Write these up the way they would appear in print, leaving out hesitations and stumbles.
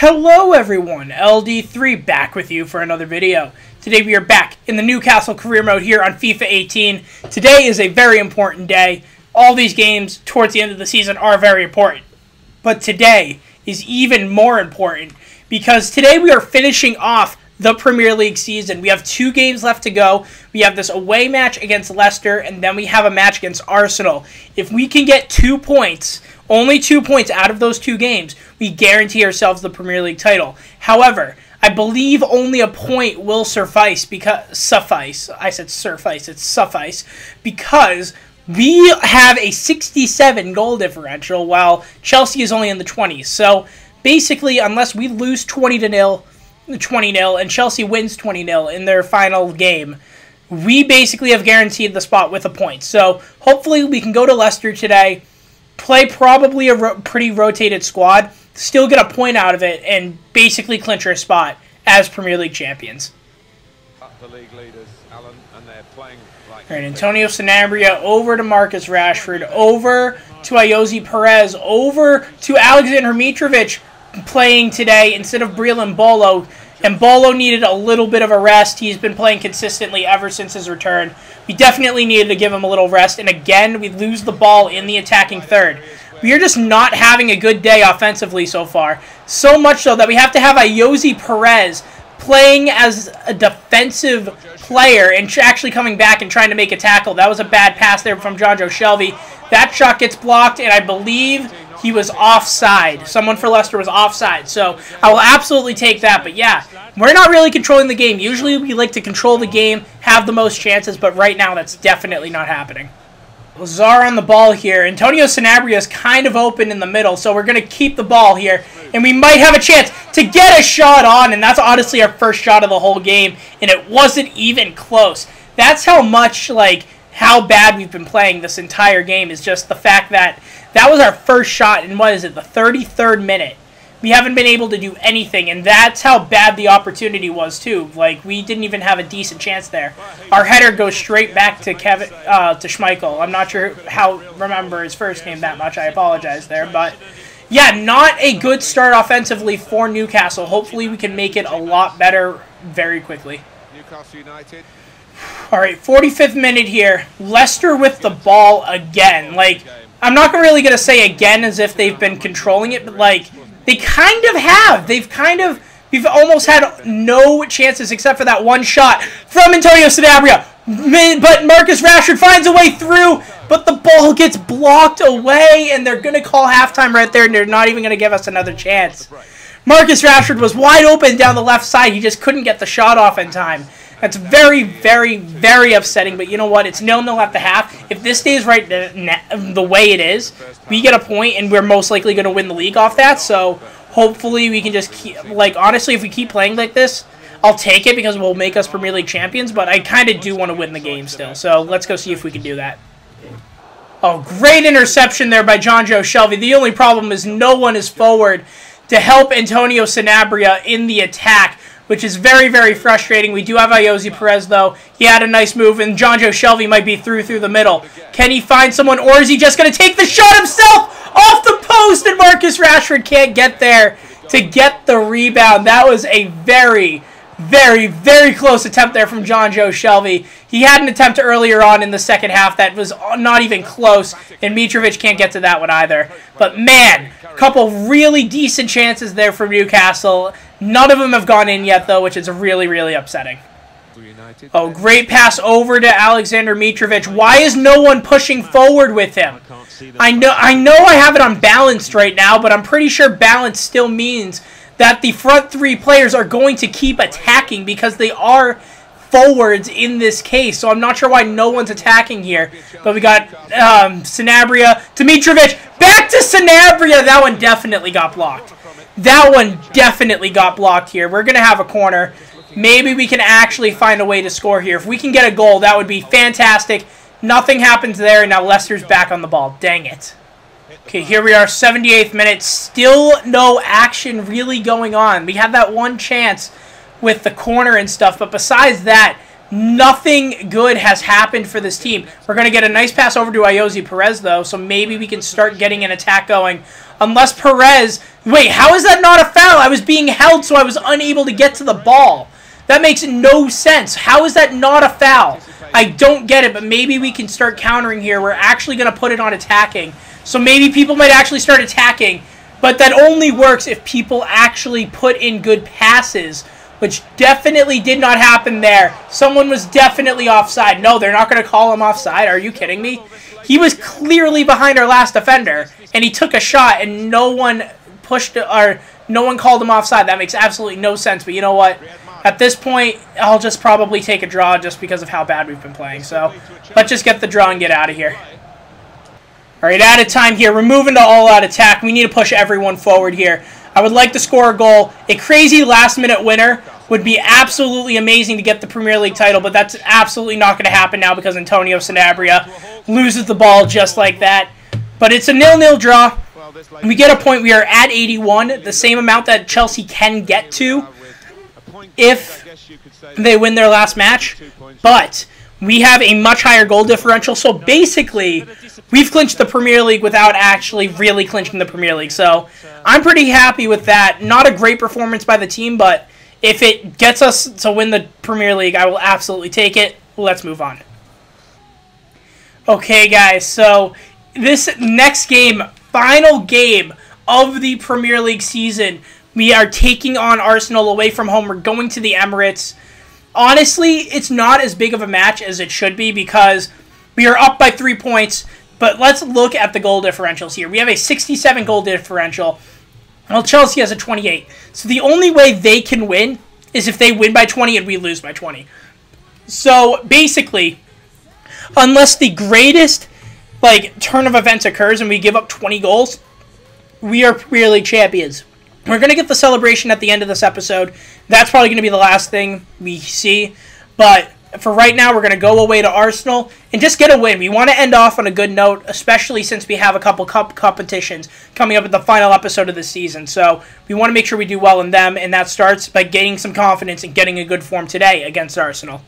Hello everyone, LD3 back with you for another video. Today we are back in the Newcastle career mode here on FIFA 18. Today is a very important day. All these games towards the end of the season are very important. But today is even more important because today we are finishing off the Premier League season. We have 2 games left to go. We have this away match against Leicester and then we have a match against Arsenal. If we can get 2 points, only 2 points out of those 2 games, we guarantee ourselves the Premier League title. However, I believe only a point will suffice because because we have a 67 goal differential while Chelsea is only in the 20s. So basically, unless we lose 20-0 and Chelsea wins 20-0 in their final game, we basically have guaranteed the spot with a point. So hopefully we can go to Leicester today, play probably a pretty rotated squad, still get a point out of it, and basically clinch our spot as Premier League champions. The league leaders, Alan, and they're playing like... All right, Antonio Sanabria over to Marcus Rashford, over to Ayoze Perez, over to Alexander Mitrovic playing today instead of Breel Mbolo. And Bolo needed a little bit of a rest. He's been playing consistently ever since his return. We definitely needed to give him a little rest. And again, we lose the ball in the attacking third. We are just not having a good day offensively so far. So much so that we have to have Ayoze Perez playing as a defensive player and actually coming back and trying to make a tackle. That was a bad pass there from Jonjo Shelvey. That shot gets blocked, and I believe he was offside. Someone for Leicester was offside. So I will absolutely take that. But yeah, we're not really controlling the game. Usually we like to control the game, have the most chances, but right now that's definitely not happening. Lazar on the ball here. Antonio Sanabria is kind of open in the middle, so we're going to keep the ball here. And we might have a chance to get a shot on, and that's honestly our first shot of the whole game, and it wasn't even close. That's how much, how bad we've been playing this entire game, is just the fact that that was our first shot in, what is it, the 33rd minute. We haven't been able to do anything, and that's how bad the opportunity was, too. We didn't even have a decent chance there. Our header goes straight back to Schmeichel. I'm not sure remember his first name that much. I apologize there, but yeah, not a good start offensively for Newcastle. Hopefully we can make it a lot better very quickly. Newcastle United. All right, 45th minute here. Leicester with the ball again. I'm not really going to say again as if they've been controlling it, but they kind of have. We've almost had no chances except for that one shot from Antonio Sanabria. But Marcus Rashford finds a way through, but the ball gets blocked away, and they're going to call halftime right there, and they're not even going to give us another chance. Marcus Rashford was wide open down the left side. He just couldn't get the shot off in time. That's very, very, very upsetting, but you know what? It's 0-0 at the half. If this stays right the way it is, we get a point, and we're most likely going to win the league off that, so hopefully we can just keep, honestly, if we keep playing like this, I'll take it because it will make us Premier League champions, but I kind of do want to win the game still, so let's go see if we can do that. Oh, great interception there by Jonjo Shelvey. The only problem is no one is forward to help Antonio Sanabria in the attack, which is very, very frustrating. We do have Ayoze Perez, though. He had a nice move, and Jonjo Shelvey might be through the middle. Can he find someone, or is he just going to take the shot himself off the post, and Marcus Rashford can't get there to get the rebound? That was a very, very, very close attempt there from Jonjo Shelvey. He had an attempt earlier on in the second half that was not even close, and Mitrovic can't get to that one either. But man, a couple really decent chances there from Newcastle. None of them have gone in yet, though, which is really, really upsetting. Oh, great pass over to Alexander Mitrovic. Why is no one pushing forward with him? I know I have it unbalanced right now, but I'm pretty sure balance still means that the front 3 players are going to keep attacking because they are forwards in this case. So I'm not sure why no one's attacking here. But we got Sanabria to Mitrovic. Back to Sanabria. That one definitely got blocked. That one definitely got blocked here. We're going to have a corner. Maybe we can actually find a way to score here. If we can get a goal, that would be fantastic. Nothing happens there, and now Leicester's back on the ball. Dang it. Okay, here we are, 78th minute. Still no action really going on. We had that one chance with the corner and stuff, but besides that, nothing good has happened for this team. We're going to get a nice pass over to Ayoze Perez, though, so maybe we can start getting an attack going unless Perez... Wait, how is that not a foul? I was being held, so I was unable to get to the ball. That makes no sense. How is that not a foul? I don't get it, but maybe we can start countering here. We're actually going to put it on attacking. So maybe people might actually start attacking, but that only works if people actually put in good passes, which definitely did not happen there. Someone was definitely offside. No, they're not going to call him offside. Are you kidding me? He was clearly behind our last defender, and he took a shot, and no one pushed or no one called him offside. That makes absolutely no sense, but you know what? At this point, I'll just probably take a draw just because of how bad we've been playing. So let's just get the draw and get out of here. All right, added time here. We're moving to all-out attack. We need to push everyone forward here. I would like to score a goal. A crazy last-minute winner would be absolutely amazing to get the Premier League title, but that's absolutely not going to happen now because Antonio Sanabria loses the ball just like that. But it's a 0-0 draw. We get a point. We are at 81, the same amount that Chelsea can get to if they win their last match, but we have a much higher goal differential, so basically we've clinched the Premier League without actually really clinching the Premier League, so I'm pretty happy with that. Not a great performance by the team, but if it gets us to win the Premier League, I will absolutely take it. Let's move on. Okay, guys, so this next game, final game of the Premier League season, we are taking on Arsenal away from home. We're going to the Emirates. Honestly, it's not as big of a match as it should be because we are up by 3 points. But let's look at the goal differentials here. We have a 67 goal differential, while Chelsea has a 28. So the only way they can win is if they win by 20 and we lose by 20. So basically, unless the greatest turn of events occurs and we give up 20 goals, we are Premier League champions. We're going to get the celebration at the end of this episode. That's probably going to be the last thing we see. But for right now, we're going to go away to Arsenal and just get a win. We want to end off on a good note, especially since we have a couple cup competitions coming up at the final episode of the season. So we want to make sure we do well in them, and that starts by gaining some confidence and getting a good form today against Arsenal.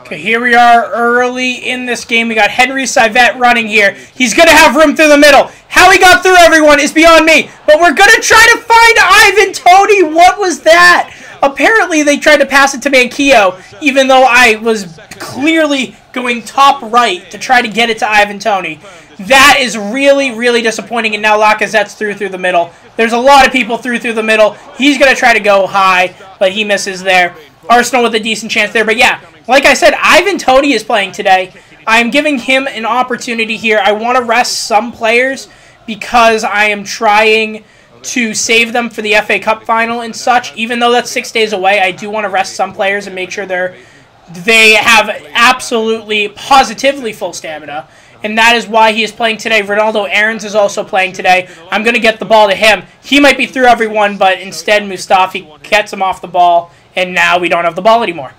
Okay, here we are early in this game. We got Henry Saivet running here. He's going to have room through the middle. How he got through everyone is beyond me. But we're going to try to find Ivan Toney. What was that? Apparently, they tried to pass it to Manquillo, even though I was clearly going top right to try to get it to Ivan Toney. That is really, really disappointing. And now Lacazette's through the middle. There's a lot of people through the middle. He's going to try to go high, but he misses there. Arsenal with a decent chance there. But yeah, like I said, Ivan Toney is playing today. I'm giving him an opportunity here. I want to rest some players because I am trying to save them for the FA Cup final and such. Even though that's 6 days away, I do want to rest some players and make sure they have absolutely, positively full stamina. And that is why he is playing today. Ronaldo Aarons is also playing today. I'm going to get the ball to him. He might be through everyone, but instead Mustafi gets him off the ball, and now we don't have the ball anymore.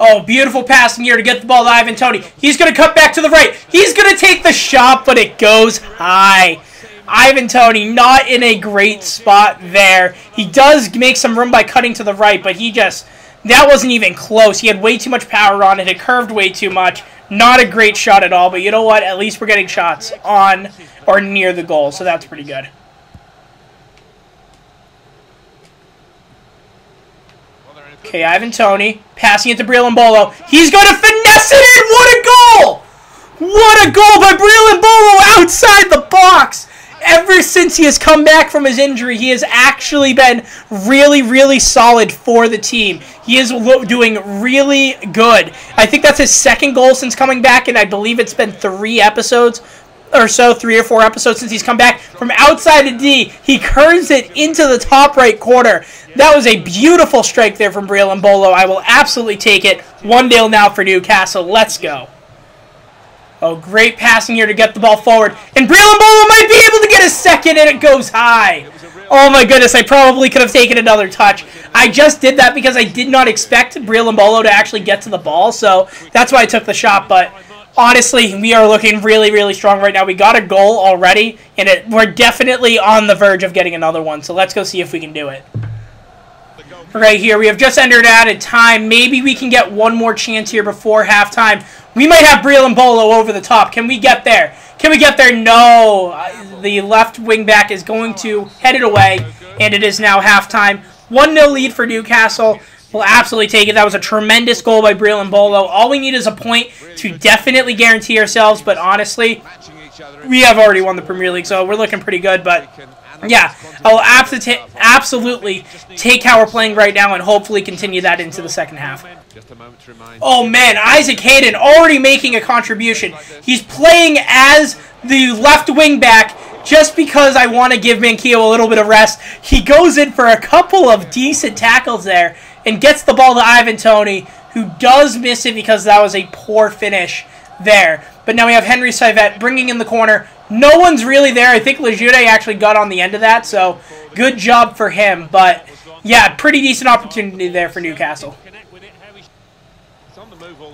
Oh, beautiful passing here to get the ball to Ivan Toney. He's going to cut back to the right. He's going to take the shot, but it goes high. Ivan Toney not in a great spot there. He does make some room by cutting to the right, but that wasn't even close. He had way too much power on it. It curved way too much. Not a great shot at all, but you know what? At least we're getting shots on or near the goal, so that's pretty good. Okay, Ivan Toney passing it to Brillambolo. He's going to finesse it in. What a goal! What a goal by Brillambolo outside the box. Ever since he has come back from his injury, he has actually been really, really solid for the team. He is doing really good. I think that's his second goal since coming back, and I believe it's been 3 episodes or so, 3 or 4 episodes since he's come back. From outside the D, he curves it into the top right corner. That was a beautiful strike there from Brillambolo. I will absolutely take it. 1-0 now for Newcastle. Let's go. Oh, great passing here to get the ball forward. And Brillambolo might be able to get a second, and it goes high. Oh my goodness, I probably could have taken another touch. I just did that because I did not expect Brillambolo to actually get to the ball, so that's why I took the shot. But honestly, we are looking really, really strong right now. We got a goal already, and we're definitely on the verge of getting another one, so let's go see if we can do it. Right here, we have just entered added time. Maybe we can get one more chance here before halftime. We might have Brillambolo over the top. Can we get there? Can we get there? No. the left wing back is going to head it away, and it is now halftime. 1-0 lead for Newcastle. We'll absolutely take it. That was a tremendous goal by Bolo. All we need is a point to definitely guarantee ourselves, but honestly, we have already won the Premier League, so we're looking pretty good. But yeah, I'll absolutely take how we're playing right now and hopefully continue that into the second half. Oh man, Isaac Hayden already making a contribution. He's playing as the left wing back just because I want to give Manquillo a little bit of rest. He goes in for a couple of decent tackles there and gets the ball to Ivan Toney, who does miss it because that was a poor finish there. But now we have Henry Saivet bringing in the corner. No one's really there. I think Lejude actually got on the end of that, so good job for him. But yeah, pretty decent opportunity there for Newcastle.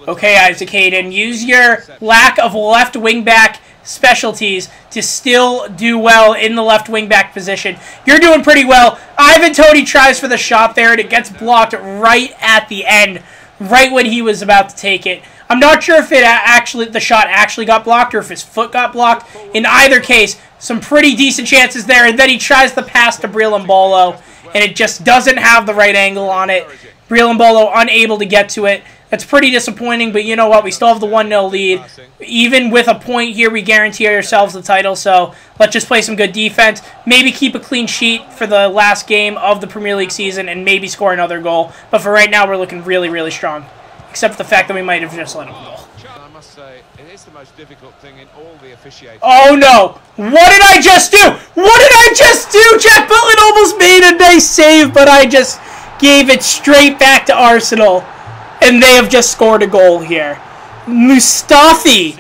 Okay, Isaac Hayden, use your lack of left wing back specialties to still do well in the left wing back position. You're doing pretty well. Ivan Toney tries for the shot there, and it gets blocked right at the end, right when he was about to take it. I'm not sure if the shot actually got blocked or if his foot got blocked. In either case, some pretty decent chances there, and then he tries the pass to Bolo, and it just doesn't have the right angle on it. Bolo unable to get to it. That's pretty disappointing, but you know what? We still have the 1-0 lead. Even with a point here, we guarantee ourselves the title, so let's just play some good defense. Maybe keep a clean sheet for the last game of the Premier League season and maybe score another goal. But for right now, we're looking really, really strong, except for the fact that we might have just let him go. I must say, it is the most difficult thing in all the officiating. Oh no! What did I just do? What did I just do? Jack Butland almost made a nice save, but I just gave it straight back to Arsenal. And they have just scored a goal here. Mustafi.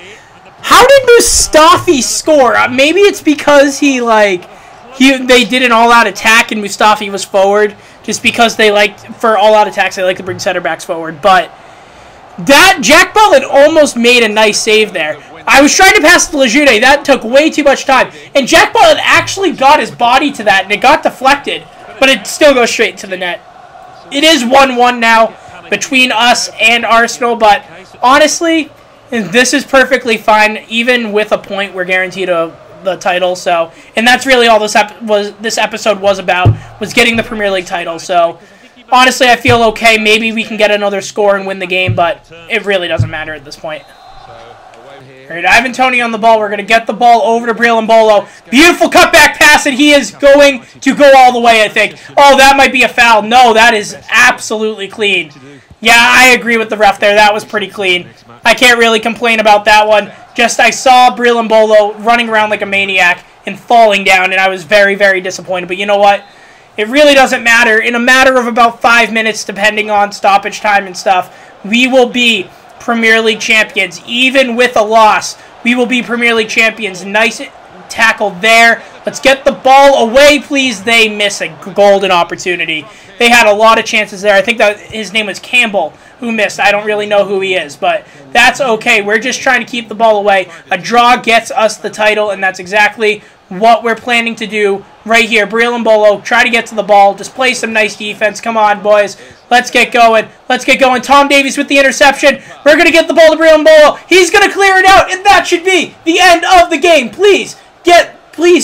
How did Mustafi score? Maybe it's because they did an all-out attack and Mustafi was forward. Just because for all-out attacks, they like to bring center backs forward. But that Jack Butland almost made a nice save there. I was trying to pass to Lejude. That took way too much time. And Jack Butland actually got his body to that, and it got deflected. But it still goes straight to the net. It is 1-1 now between us and Arsenal, but honestly, this is perfectly fine. Even with a point, we're guaranteed the title. So, and that's really all this episode was about, was getting the Premier League title. So, honestly, I feel okay. Maybe we can get another score and win the game, but it really doesn't matter at this point. All right, Ivan Toney on the ball. We're going to get the ball over to Bolo. Beautiful cutback pass, and he is going to go all the way, I think. Oh, that might be a foul. No, that is absolutely clean. Yeah, I agree with the ref there. That was pretty clean. I can't really complain about that one. Just I saw Bolo running around like a maniac and falling down, and I was very, very disappointed. But you know what? It really doesn't matter. In a matter of about 5 minutes, depending on stoppage time and stuff, we will be Premier League champions. Even with a loss, we will be Premier League champions. Nice tackle there. Let's get the ball away, please. They miss a golden opportunity. They had a lot of chances there. I think that his name was Campbell who missed. I don't really know who he is, but that's okay. We're just trying to keep the ball away. A draw gets us the title, and that's exactly what we're planning to do right here. Bolo, try to get to the ball. Just play some nice defense. Come on, boys. Let's get going. Let's get going. Tom Davies with the interception. We're going to get the ball to Bolo. He's going to clear it out, and that should be the end of the game. Please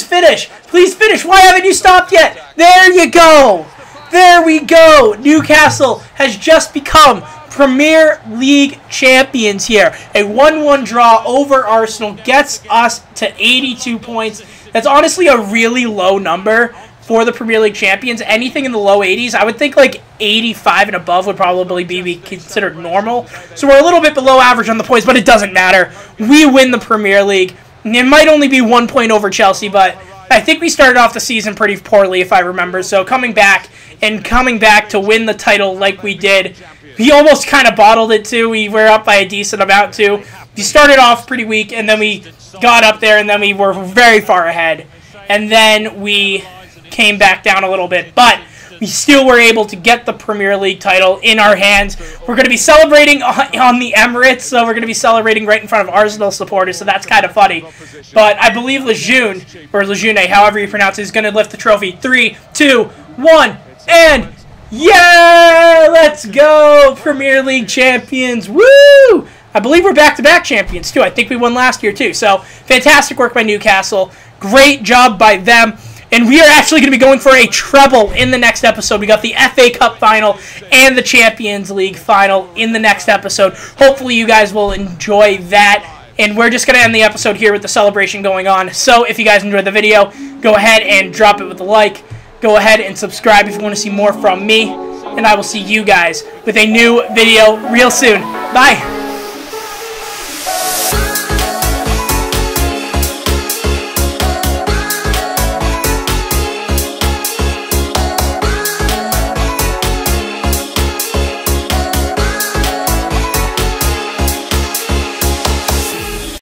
finish. Please finish. Why haven't you stopped yet? There you go. There we go. Newcastle has just become Premier League champions here. A 1-1 draw over Arsenal gets us to 82 points. That's honestly a really low number for the Premier League champions. Anything in the low 80s, I would think like 85 and above would probably be considered normal. So we're a little bit below average on the points, but it doesn't matter. We win the Premier League. It might only be 1 point over Chelsea, but I think we started off the season pretty poorly, if I remember. So coming back to win the title like we did, we almost kind of bottled it too. We were up by a decent amount too. We started off pretty weak, and then we got up there, and then we were very far ahead. And then we came back down a little bit, but we still were able to get the Premier League title in our hands. We're going to be celebrating on the Emirates, so we're going to be celebrating right in front of Arsenal supporters, so that's kind of funny. But I believe Lejeune, however you pronounce it, is going to lift the trophy. 3, 2, 1, and yeah! Let's go! Premier League champions! Woo! I believe we're back-to-back champions, too. I think we won last year, too. So, fantastic work by Newcastle. Great job by them. And we are actually going to be going for a treble in the next episode. We got the FA Cup final and the Champions League final in the next episode. Hopefully you guys will enjoy that. And we're just going to end the episode here with the celebration going on. So if you guys enjoyed the video, go ahead and drop it with a like. Go ahead and subscribe if you want to see more from me. And I will see you guys with a new video real soon. Bye.